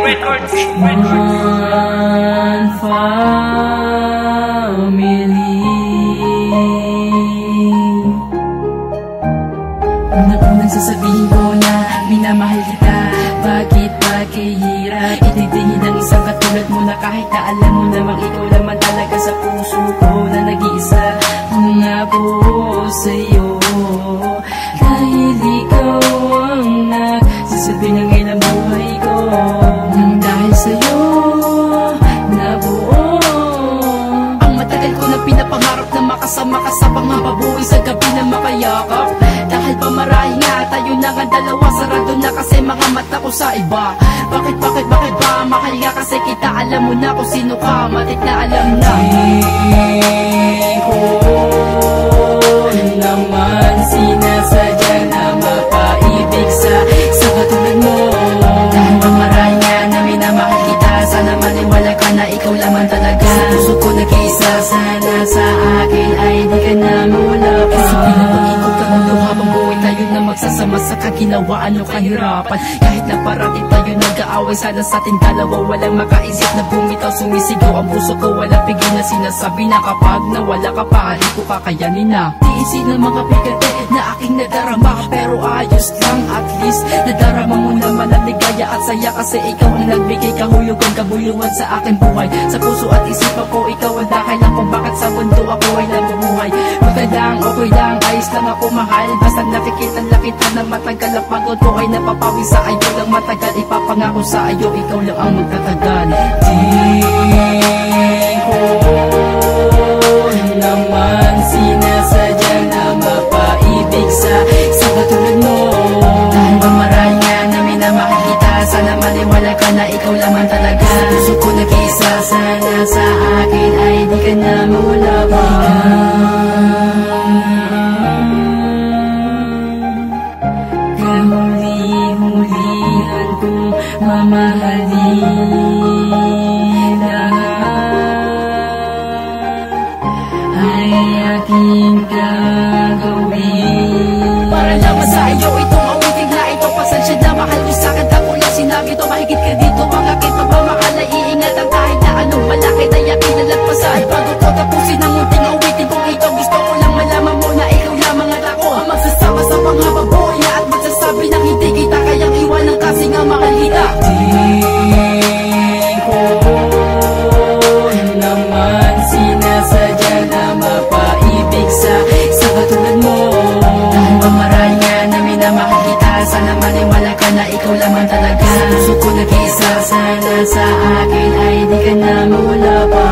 One family. Unang-unang sasabihin ko na minamahal kita. Bakit pakihirap itindihin ng isang katulad mo na kahit na alam mo namang ikaw naman talaga sa puso ko na nag-iisa. Mangako sa'yo dahil ikaw ang nagsasabi ng ngayon ang buhay ko. Dahil sa'yo nabuo ang matagal ko na pinapangarap na makasama ka sa pangababuhay sa gabi na makayakap. Dahil pa marahil nga tayo na nga dalawa, sarado na kasi mga mata ko sa iba. Bakit ba mahal nga kasi kita, alam mo na kung sino ka, matik na alam na. Di ko naman sinasadya na mapaibig sa katulad mo. Dahil pa marahil nga na minamahal kita, sana maniwala ka na ikaw lamang talaga. Sa puso ko nag-iisa, sana sa akin ay di ka na mawala pa. Sa pinapag-ikot ka mundo habang buhay tayo na magsasama sa kaginawaan o kahirapan. Kahit na parating tayo nag-aaway, sana sa ating dalawa walang makaisip na bumitaw. Sumisigaw ang puso ko, walang pigil na sinasabi na kapag nawala ka pa, di ko kakayanin na. Tiisin ng mga bigate na aking nadarama, pero ayos lang at least nadarama mo naman ang ligaya at saya. Kasi ikaw ang nagbigay kahulugan, kabuluhan sa aking buhay. Sa puso at isipan ko, ikaw ang dahilan kung bakit sa mundo ako ay nabubuhay. Okay lang, ayos lang ako mahal. Basta nakikita na matagal ang pagod ko ay napapawi sa iyo lang matagal. Ipapangako sa iyo, ikaw lang ang magtatagal. Di ko naman sinasadya na mapaibig sa katulad mo. Dahil ba marahil nga na minamahal kita, sana maniwala ka na ikaw lamang talaga. Sa puso ko nag-iisa, sana sa akin ay di ka na mawala pa. Kahuli-hulihan kong mamahalin ay aking gagawin. Para lamang sa iyo itong awiting na ito, pasensya na mahal mo sa'kin. Ako lang sinabi to, mahigit ka dito. Ang aking pagmamahal na iingatan kahit na anong malaki na yakin na lagpasan. Bago ko tapusin ang munting awitin kong ito, gusto ko lang malaman mo na ikaw lamang at ako ang magsasama sa pangababuhay na at magsasabi ng hindi kita kayang iwanan kasi nga mahal kita. Di ko naman sinasadya na mapaibig sa katulad mo. Dahil ba marahil nga na minamahal kita, sana maniwala ka na ikaw lamang talaga. Sa puso ko nag-iisa, sana sa akin ay di ka na mawala pa.